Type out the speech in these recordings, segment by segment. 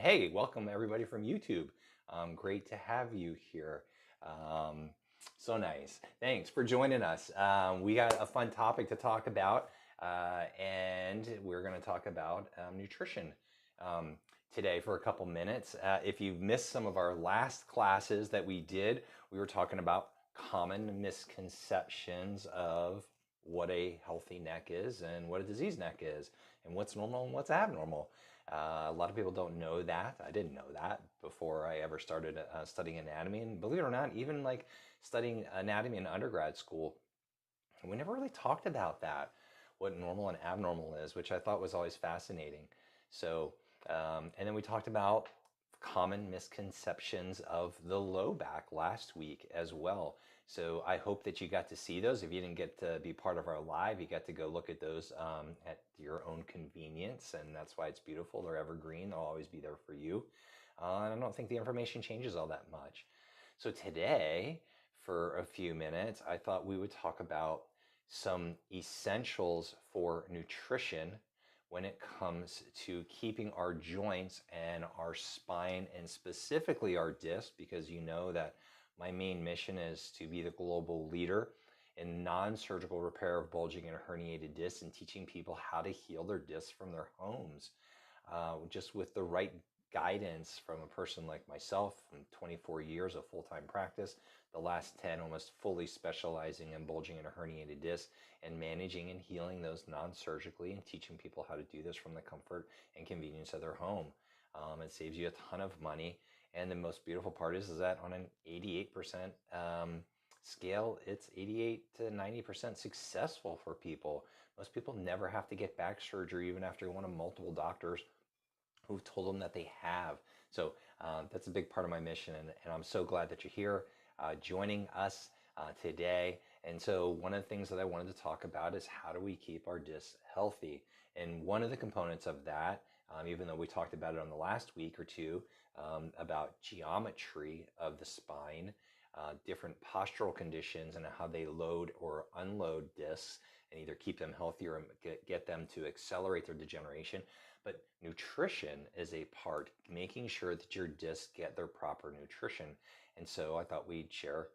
hey, welcome everybody from YouTube. Great to have you here. So nice. Thanks for joining us. We got a fun topic to talk about, and we're going to talk about nutrition um, today for a couple minutes. If you've missed some of our last classes that we did, we were talking about common misconceptions of what a healthy neck is and what a diseased neck is, and what's normal and what's abnormal. A lot of people don't know that. I didn't know that before I ever started studying anatomy. And believe it or not, even like studying anatomy in undergrad school, we never really talked about that, what normal and abnormal is, which I thought was always fascinating. So, and then we talked about common misconceptions of the low back last week as well. So I hope that you got to see those. If you didn't get to be part of our live, you got to go look at those at your own convenience, and that's why it's beautiful. They're evergreen. They'll always be there for you. And I don't think the information changes all that much. So today, for a few minutes, I thought we would talk about some essentials for nutrition when it comes to keeping our joints and our spine and specifically our disc, because you know that my main mission is to be the global leader in non-surgical repair of bulging and herniated discs and teaching people how to heal their discs from their homes, just with the right guidance from a person like myself from 24 years of full-time practice, the last 10 almost fully specializing in bulging and herniated discs and managing and healing those non-surgically and teaching people how to do this from the comfort and convenience of their home. It saves you a ton of money. And the most beautiful part is that on an 88% scale, it's 88 to 90% successful for people. Most people never have to get back surgery even after one of multiple doctors who've told them that they have. So that's a big part of my mission, and I'm so glad that you're here joining us today. And so one of the things that I wanted to talk about is how do we keep our discs healthy? And one of the components of that, even though we talked about it on the last week or two, about geometry of the spine, different postural conditions and how they load or unload discs and either keep them healthy or get them to accelerate their degeneration. But nutrition is a part, making sure that your discs get their proper nutrition. And so I thought we'd share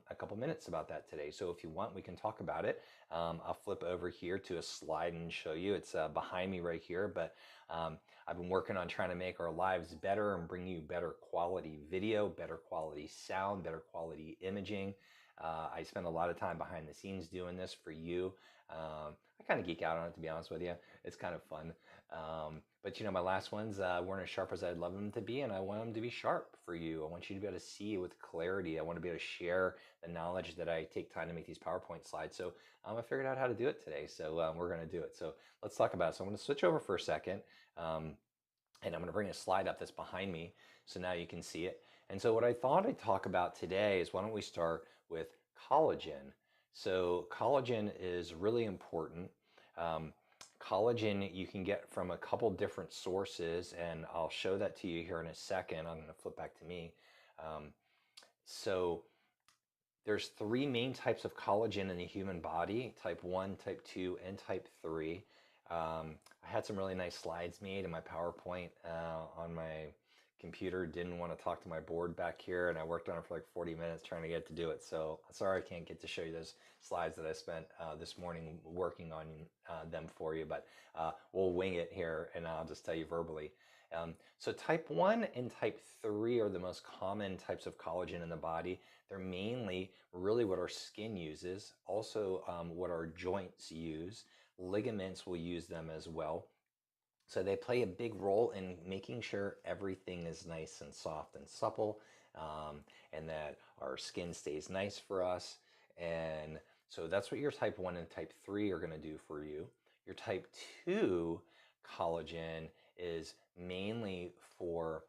a couple minutes about that today. So if you want, we can talk about it. I'll flip over here to a slide and show you. It's behind me right here, but I've been working on trying to make our lives better and bring you better quality video, better quality sound, better quality imaging. I spend a lot of time behind the scenes doing this for you. I kind of geek out on it, to be honest with you. It's kind of fun. But you know, my last ones weren't as sharp as I'd love them to be, and I want them to be sharp for you. I want you to be able to see with clarity. I want to be able to share the knowledge that I take time to make these PowerPoint slides. So I figured out how to do it today. So we're going to do it. So let's talk about it. So I'm going to switch over for a second. And I'm going to bring a slide up that's behind me so now you can see it. And so what I thought I'd talk about today is why don't we start with collagen. So collagen is really important. Collagen you can get from a couple different sources, and I'll show that to you here in a second. I'm going to flip back to me. So there's three main types of collagen in the human body: type 1, type 2, and type 3. I had some really nice slides made in my PowerPoint on my computer. Didn't want to talk to my board back here, and I worked on it for like 40 minutes trying to get to do it. So sorry I can't get to show you those slides that I spent this morning working on them for you, but we'll wing it here and I'll just tell you verbally. So type 1 and type 3 are the most common types of collagen in the body. They're mainly really what our skin uses, also what our joints use. Ligaments will use them as well. So they play a big role in making sure everything is nice and soft and supple, and that our skin stays nice for us. And so that's what your type 1 and type 3 are going to do for you. Your type 2 collagen is mainly for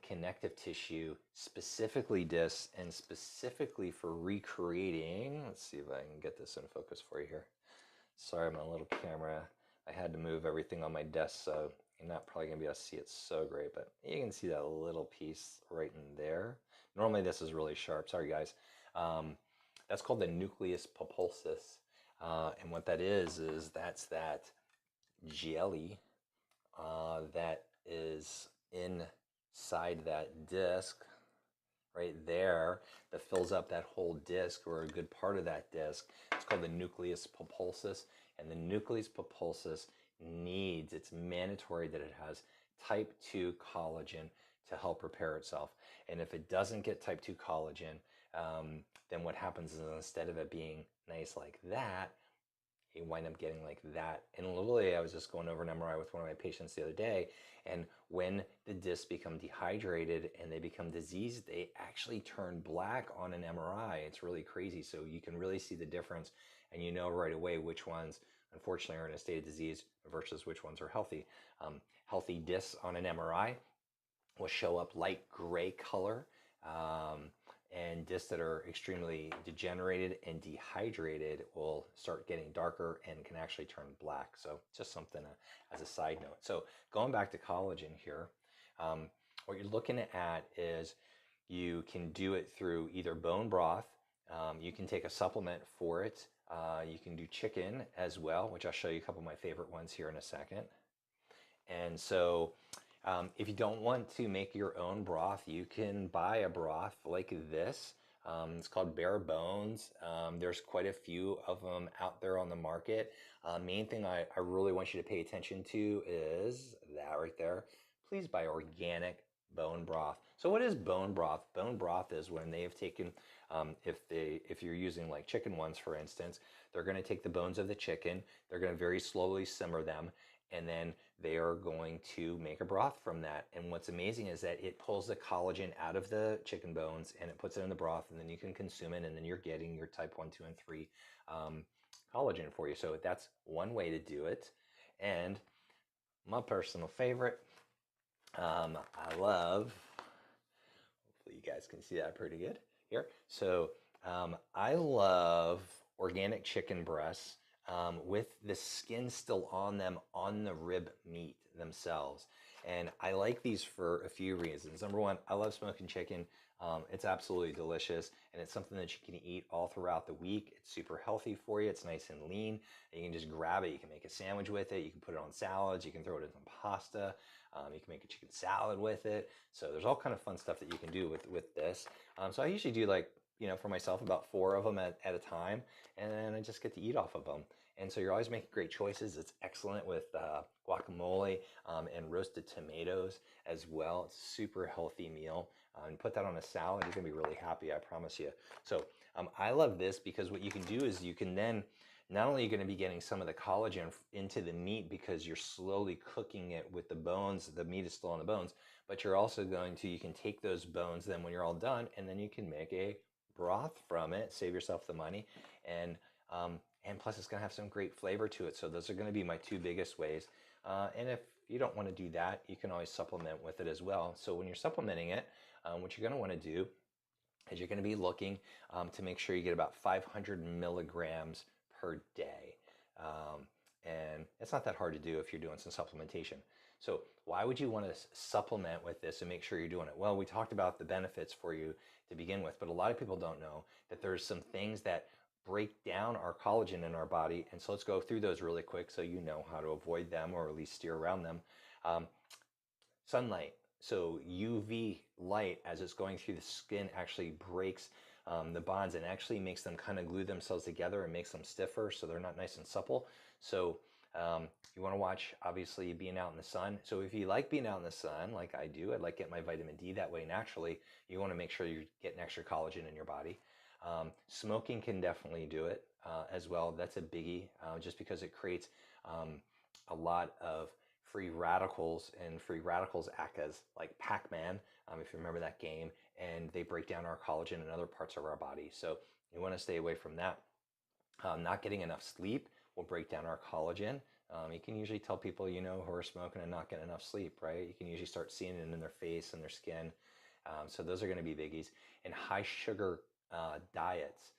connective tissue, specifically discs, and specifically for recreating. Let's see if I can get this in focus for you here. Sorry, my little camera. I had to move everything on my desk, so you're not probably going to be able to see it so great, but you can see that little piece right in there. Normally this is really sharp. Sorry, guys. That's called the nucleus pulposus. And what that is that's that jelly that is in inside that disc right there that fills up that whole disc, or a good part of that disc. It's called the nucleus pulposus, and the nucleus pulposus needs, it's mandatory that it has type 2 collagen to help repair itself. And if it doesn't get type 2 collagen, then what happens is instead of it being nice like that, you wind up getting like that. And literally, I was just going over an MRI with one of my patients the other day, and when the discs become dehydrated and they become diseased, they actually turn black on an MRI. It's really crazy. So you can really see the difference, and you know right away which ones, unfortunately, are in a state of disease versus which ones are healthy. Healthy discs on an MRI will show up light gray color. And discs that are extremely degenerated and dehydrated will start getting darker and can actually turn black. So just something as a side note. So going back to collagen here, what you're looking at is you can do it through either bone broth. You can take a supplement for it. You can do chicken as well, which I'll show you a couple of my favorite ones here in a second. And so if you don't want to make your own broth, you can buy a broth like this. It's called Bare Bones. There's quite a few of them out there on the market. Main thing I really want you to pay attention to is that right there. Please buy organic bone broth. So what is bone broth? Bone broth is when they have taken, if you're using like chicken ones, for instance, they're going to take the bones of the chicken, they're going to very slowly simmer them, and then they are going to make a broth from that. And what's amazing is that it pulls the collagen out of the chicken bones and it puts it in the broth, and then you can consume it, and then you're getting your type 1, 2, and 3 collagen for you. So that's one way to do it. And my personal favorite, I love, hopefully you guys can see that pretty good here. So I love organic chicken breasts with the skin still on them, on the rib meat themselves. And I like these for a few reasons. Number one, I love smoking chicken. It's absolutely delicious, and it's something that you can eat all throughout the week. It's super healthy for you. It's nice and lean. You can just grab it. You can make a sandwich with it. You can put it on salads. You can throw it in some pasta. You can make a chicken salad with it. So there's all kind of fun stuff that you can do with this. So I usually do, like, for myself, about 4 of them at a time, and then I just get to eat off of them. And so you're always making great choices. It's excellent with guacamole and roasted tomatoes as well. It's a super healthy meal. And put that on a salad, you're gonna be really happy, I promise you. So I love this because what you can do is you can then, not only are you going to be getting some of the collagen into the meat because you're slowly cooking it with the bones, the meat is still on the bones, but you're also you can take those bones then when you're all done, and then you can make a broth from it, save yourself the money, and plus it's going to have some great flavor to it. So those are going to be my 2 biggest ways. And if you don't want to do that, you can always supplement with it as well. So when you're supplementing it, what you're going to want to do is you're going to be looking to make sure you get about 500 milligrams per day. And it's not that hard to do if you're doing some supplementation. So why would you want to supplement with this and make sure you're doing it? Well, we talked about the benefits for you to begin with, but a lot of people don't know that there's some things that break down our collagen in our body. And so let's go through those really quick so you know how to avoid them, or at least steer around them. Sunlight. So UV light, as it's going through the skin, actually breaks the bonds and actually makes them kind of glue themselves together and makes them stiffer, so they're not nice and supple. So you want to watch, obviously, being out in the sun. So if you like being out in the sun, like I do, I like getting my vitamin D that way naturally. You want to make sure you're getting extra collagen in your body. Smoking can definitely do it as well. That's a biggie, just because it creates a lot of free radicals, and free radicals act as like Pac-Man, if you remember that game, and they break down our collagen in other parts of our body. So you want to stay away from that. Not getting enough sleep will break down our collagen. You can usually tell people, who are smoking and not getting enough sleep, right? You can usually start seeing it in their face and their skin. So those are going to be biggies. And high sugar diets.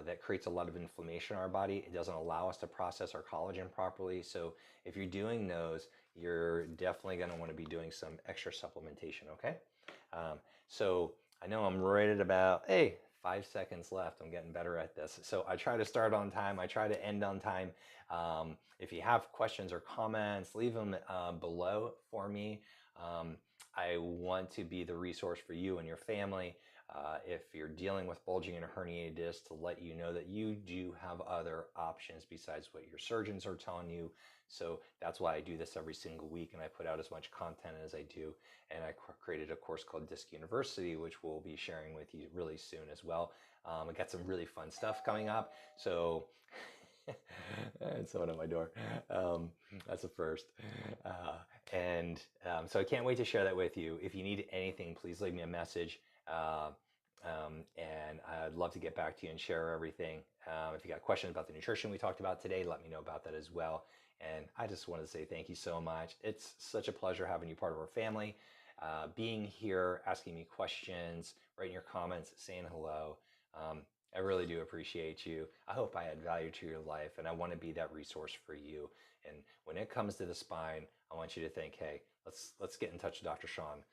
That creates a lot of inflammation in our body. It doesn't allow us to process our collagen properly. So if you're doing those, you're definitely going to want to be doing some extra supplementation, okay? So I know I'm right at about, 5 seconds left. I'm getting better at this. So I try to start on time. I try to end on time. If you have questions or comments, leave them below for me. I want to be the resource for you and your family. If you're dealing with bulging and a herniated disc, to let you know that you do have other options besides what your surgeons are telling you. So that's why I do this every single week, and I put out as much content as I do. And I created a course called Disc University, which we'll be sharing with you really soon as well. I got some really fun stuff coming up. So and someone at my door. That's a first. So I can't wait to share that with you. If you need anything, please leave me a message. And I'd love to get back to you and share everything. If you got questions about the nutrition we talked about today, let me know about that as well. And I just wanted to say thank you so much. It's such a pleasure having you part of our family, being here, asking me questions, writing your comments, saying hello. I really do appreciate you. I hope I add value to your life, and I want to be that resource for you. And when it comes to the spine, I want you to think, hey, let's get in touch with Dr. Sean,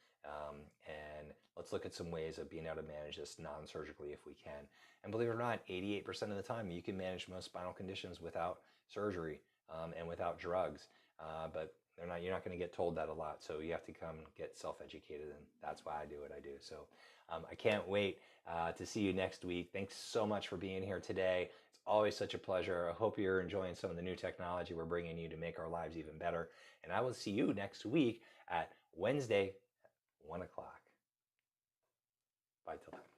and let's look at some ways of being able to manage this non-surgically if we can. And believe it or not, 88% of the time, you can manage most spinal conditions without surgery and without drugs. But you're not going to get told that a lot. So you have to come get self-educated, and that's why I do what I do. So I can't wait to see you next week. Thanks so much for being here today. It's always such a pleasure. I hope you're enjoying some of the new technology we're bringing you to make our lives even better. And I will see you next week at Wednesday, 1 o'clock. Bye till then.